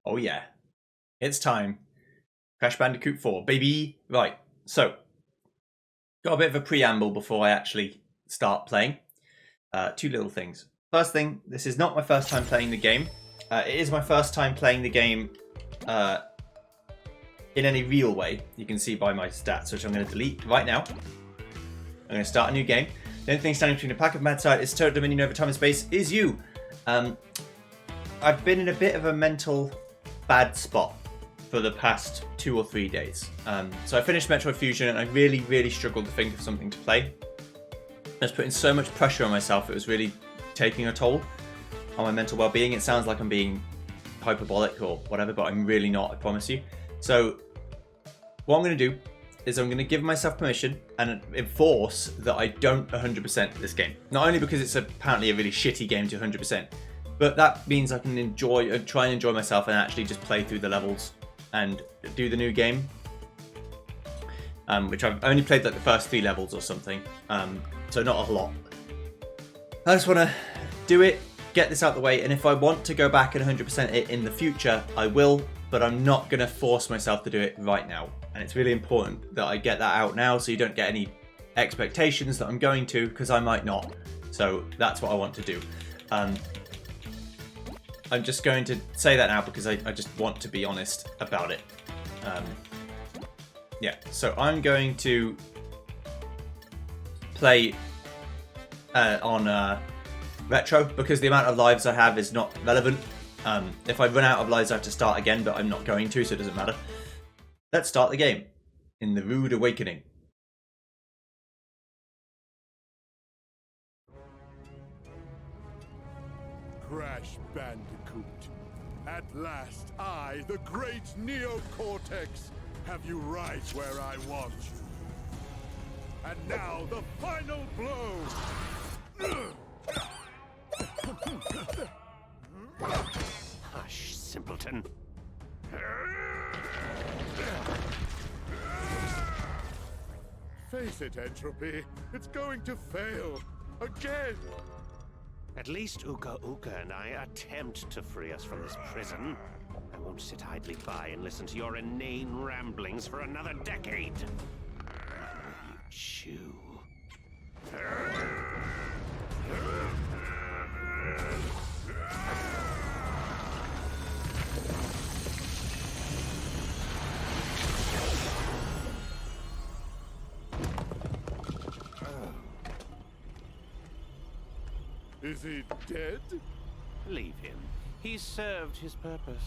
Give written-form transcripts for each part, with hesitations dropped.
Oh yeah, it's time. Crash Bandicoot 4, baby. Right, so got a bit of a preamble before I actually start playing. Two little things. First thing, this is not my first time playing the game. It is my first time playing the game in any real way. You can see by my stats, which I'm going to delete right now. I'm going to start a new game. The only thing standing between a pack of mad side is total dominion over time and space is you. I've been in a bit of a mental bad spot for the past 2 or 3 days. So I finished Metroid Fusion and I really struggled to think of something to play. I was putting so much pressure on myself, it was really taking a toll on my mental well-being. It sounds like I'm being hyperbolic or whatever, but I'm really not, I promise you. So what I'm going to do is I'm going to give myself permission and enforce that I don't 100% this game. Not only because it's apparently a really shitty game to 100%, but that means I can try and enjoy myself and actually just play through the levels and do the new game. Which I've only played like the first 3 levels or something, so not a lot. I just want to do it, get this out of the way, and if I want to go back and 100% it in the future, I will, but I'm not going to force myself to do it right now. And it's really important that I get that out now so you don't get any expectations that I'm going to, because I might not. So that's what I want to do. I'm just going to say that now because I just want to be honest about it. Yeah, so I'm going to play on retro because the amount of lives I have is not relevant. If I run out of lives I have to start again, but I'm not going to, so it doesn't matter. Let's start the game in the Rude Awakening. Crash Bandicoot. At last, I, the great Neocortex, have you right where I want you. And now, the final blow! Hush, simpleton. Face it, Entropy. It's going to fail. Again! At least Uka Uka and I attempt to free us from this prison. I won't sit idly by and listen to your inane ramblings for another decade. You chew. Is he dead? Leave him. He's served his purpose.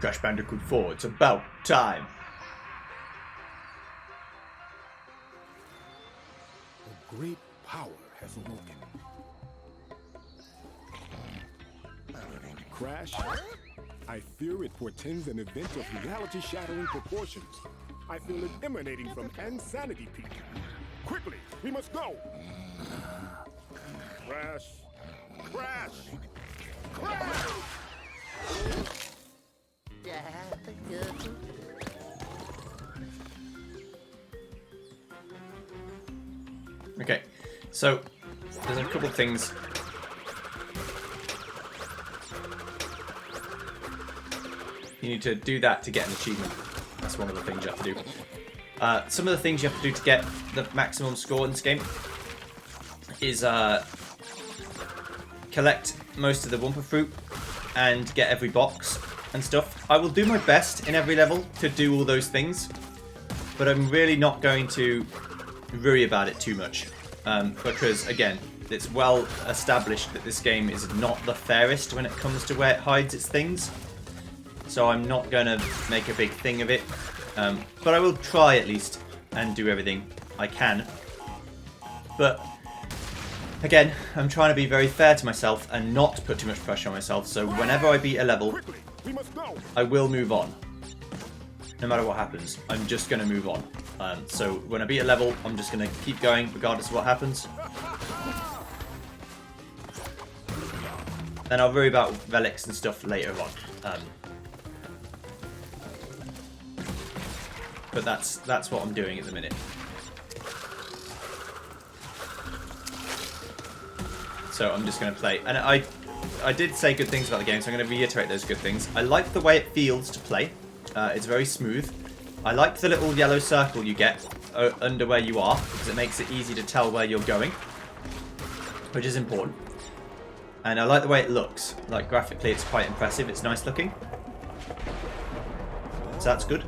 Crash Bandicoot 4, it's about time. A great power has awoken. Crash, I fear it portends an event of reality-shattering proportions. I feel it emanating from Insanity Peak. Quickly, we must go! Crash! Crash! Crash! Okay, so there's a couple of things. You need to do that to get an achievement. That's one of the things you have to do. Some of the things you have to do to get the maximum score in this game is collect most of the Wumpa Fruit and get every box and stuff. I will do my best in every level to do all those things, but I'm really not going to worry about it too much because, again, it's well established that this game is not the fairest when it comes to where it hides its things. So I'm not going to make a big thing of it, but I will try at least and do everything I can. But again, I'm trying to be very fair to myself and not put too much pressure on myself. So whenever I beat a level, Quickly, we must go. I will move on. No matter what happens, I'm just going to move on. So when I beat a level, I'm just going to keep going regardless of what happens. And I'll worry about relics and stuff later on. But that's what I'm doing at the minute. So I'm just going to play. And I did say good things about the game, so I'm going to reiterate those good things. I like the way it feels to play. It's very smooth. I like the little yellow circle you get under where you are, because it makes it easy to tell where you're going, which is important. And I like the way it looks. Like, graphically, it's quite impressive. It's nice looking. So that's good.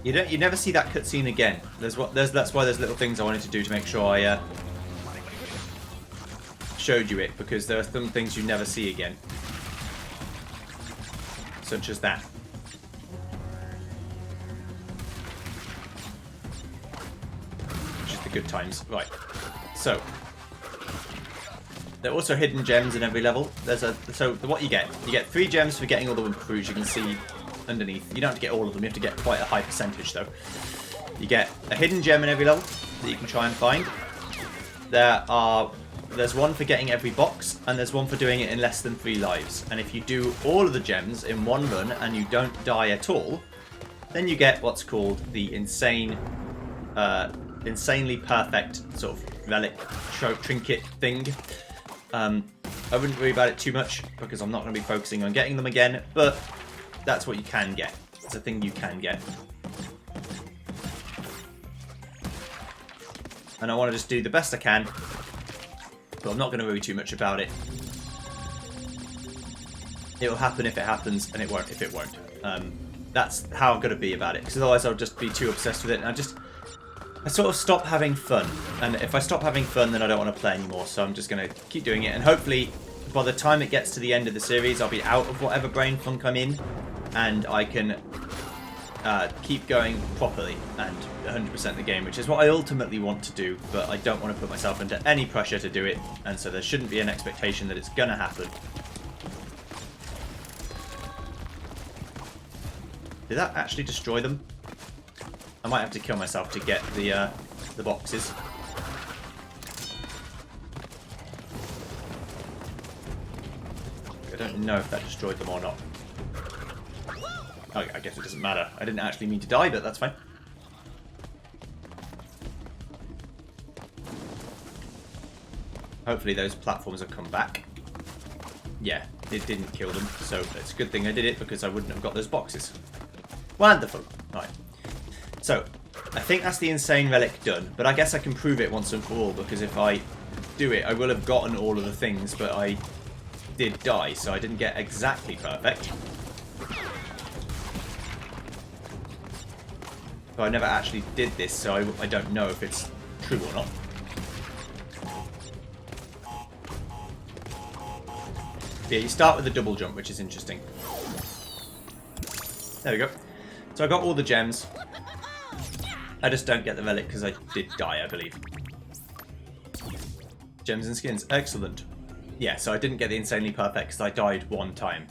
You never see that cutscene again. That's why there's little things I wanted to do to make sure I showed you it, because there are some things you never see again, such as that. Which is the good times, right? So there are also hidden gems in every level. So what you get 3 gems for getting all the Wimperfoos. You can see underneath. You don't have to get all of them. You have to get quite a high percentage though. You get a hidden gem in every level that you can try and find. There's one for getting every box, and there's one for doing it in less than 3 lives. And if you do all of the gems in one run and you don't die at all, then you get what's called the insanely perfect sort of relic trinket thing. I wouldn't worry about it too much because I'm not going to be focusing on getting them again, but that's what you can get. It's a thing you can get. And I want to just do the best I can, but I'm not going to worry too much about it. It'll happen if it happens, and it won't if it won't. That's how I'm going to be about it, because otherwise I'll just be too obsessed with it, and I sort of stop having fun. And if I stop having fun, then I don't want to play anymore, so I'm just going to keep doing it, and hopefully by the time it gets to the end of the series, I'll be out of whatever brain funk I'm in, and I can keep going properly and 100% the game, which is what I ultimately want to do, but I don't want to put myself under any pressure to do it, and so there shouldn't be an expectation that it's going to happen. Did that actually destroy them? I might have to kill myself to get the boxes. I don't know if that destroyed them or not. I guess it doesn't matter. I didn't actually mean to die, but that's fine. Hopefully those platforms have come back. Yeah, it didn't kill them, so it's a good thing I did it, because I wouldn't have got those boxes. Wonderful. Right. So, I think that's the insane relic done, but I guess I can prove it once and for all, because if I do it, I will have gotten all of the things, but I did die, so I didn't get exactly perfect. But I never actually did this, so I don't know if it's true or not. Yeah, you start with a double jump, which is interesting. There we go. So I got all the gems. I just don't get the relic because I did die, I believe. Gems and skins. Excellent. Yeah, so I didn't get the insanely perfect because I died one time.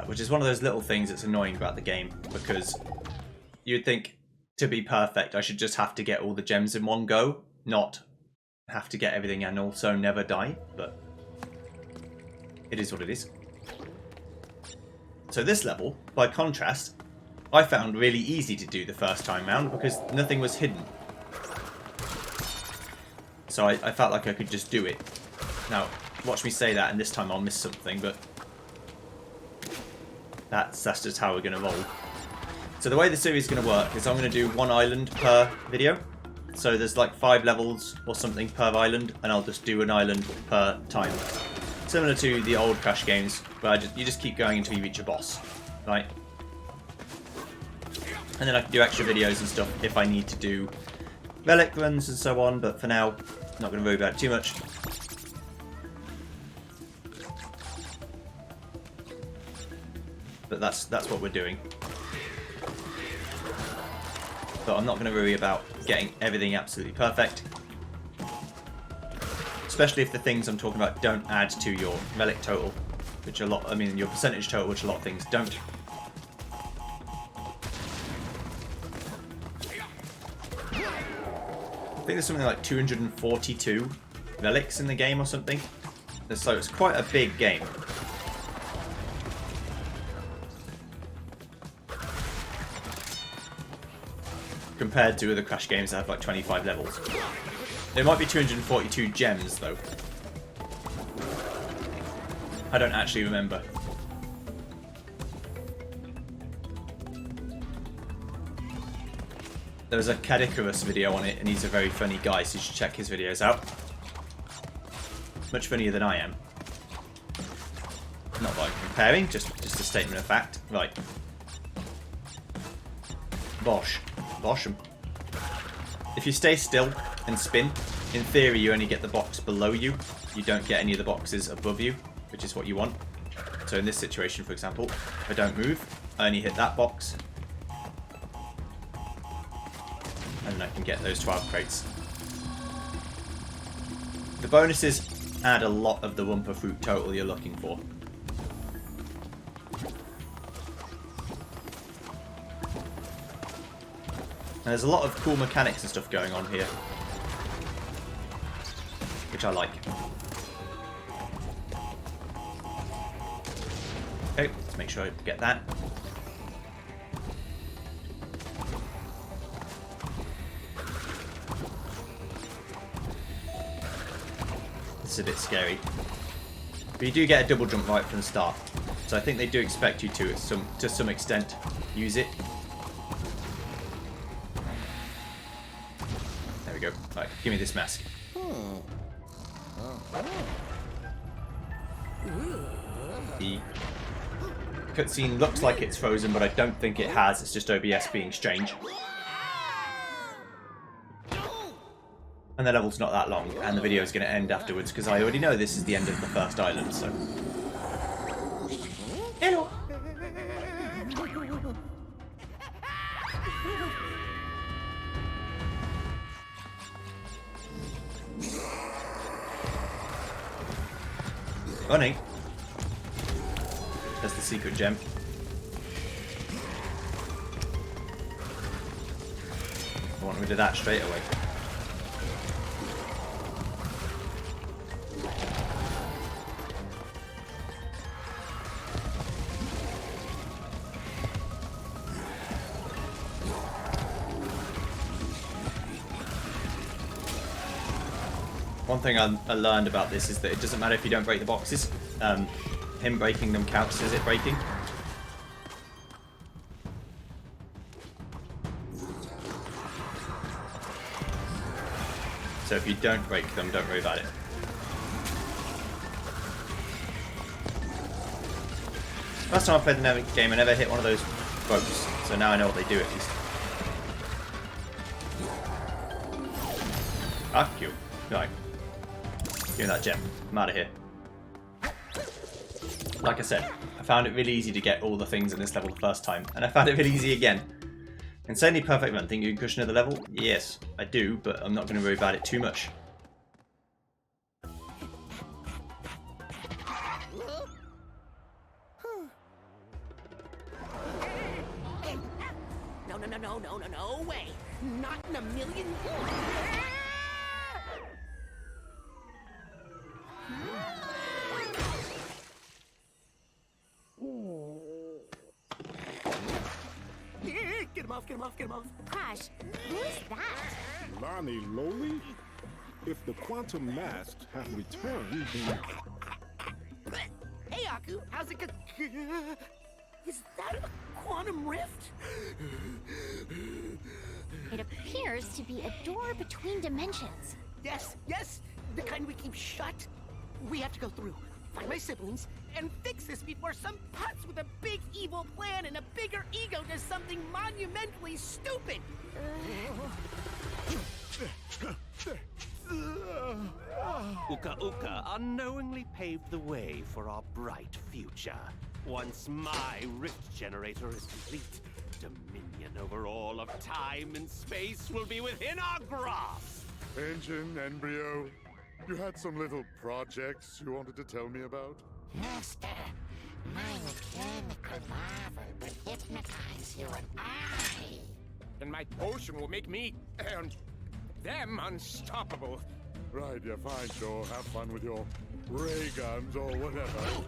Which is one of those little things that's annoying about the game, because you'd think to be perfect I should just have to get all the gems in one go, not have to get everything and also never die, but it is what it is. So this level, by contrast, I found really easy to do the first time round because nothing was hidden. So I felt like I could just do it. Now, watch me say that and this time I'll miss something, but that's just how we're going to roll. So the way the series is going to work is I'm going to do 1 island per video. So there's like 5 levels or something per island, and I'll just do an island per time. Similar to the old Crash games, where you just keep going until you reach a boss, right? And then I can do extra videos and stuff if I need to do relic runs and so on, but for now, I'm not going to worry about it too much. but that's what we're doing. But I'm not going to worry about getting everything absolutely perfect. Especially if the things I'm talking about don't add to your relic total, which a lot, I mean your percentage total, which a lot of things don't. I think there's something like 242 relics in the game or something. So it's quite a big game. Compared to other Crash games that have like 25 levels. There might be 242 gems though. I don't actually remember. There was a Cadicarus video on it, and he's a very funny guy, so you should check his videos out. Much funnier than I am. Not like comparing, just a statement of fact. Right. Bosh. Bosh 'em. If you stay still and spin, in theory you only get the box below you. You don't get any of the boxes above you, which is what you want. So in this situation, for example, if I don't move, I only hit that box. And I can get those 12 crates. The bonuses add a lot of the Wumpa Fruit total you're looking for. And there's a lot of cool mechanics and stuff going on here, which I like. Okay, let's make sure I get that. This is a bit scary. But you do get a double jump right from the start. So I think they do expect you to some extent use it. There we go. Right, give me this mask. The cutscene looks like it's frozen, but I don't think it has. It's just OBS being strange. And the level's not that long, and the video is going to end afterwards because I already know this is the end of the first island. So, hello. Running. That's the secret gem. I want rid of that straight away. One thing I learned about this is that it doesn't matter if you don't break the boxes. Him breaking them counts as it breaking. So if you don't break them, don't worry about it. Last time I played the game, I never hit one of those boats, so now I know what they do at least. Ah, cute. Right. Give me that gem. I'm out of here. Like I said, I found it really easy to get all the things in this level the first time, and I found it really easy again. Insanely perfect run. Think you can push another level? Yes, I do, but I'm not going to worry about it too much. No way! Not in a million years! Get him off. Crash, who is that? Lonnie Lowly? If the quantum masks have returned, then... Hey, Aku, how's it go? Is that a quantum rift? It appears to be a door between dimensions. Yes, the kind we keep shut. We have to go through, find my siblings, and fix this before some putz with a big evil plan and a bigger ego does something monumentally stupid. Uka Uka unknowingly paved the way for our bright future. Once my rift generator is complete, dominion over all of time and space will be within our grasp. Engine, embryo, you had some little projects you wanted to tell me about? Master, my mechanical marvel will hypnotize you and I. And my potion will make me and them unstoppable. Right, yeah, fine, sure. Have fun with your ray guns or whatever.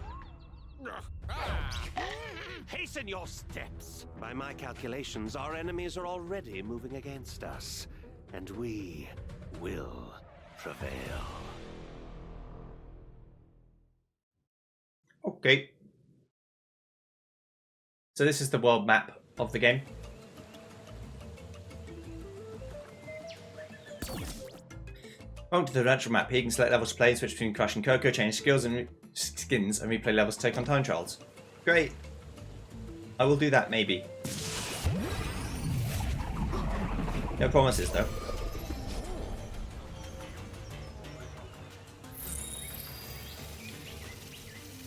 Hasten your steps! By my calculations, our enemies are already moving against us, and we will prevail. Okay. So this is the world map of the game. Welcome to the virtual map. Here you can select levels to play, switch between Crash and Coco, change skins, and replay levels to take on time trials. Great. I will do that, maybe. No promises, though.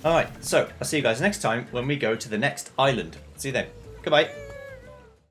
Alright, so I'll see you guys next time when we go to the next island. See you then. Goodbye.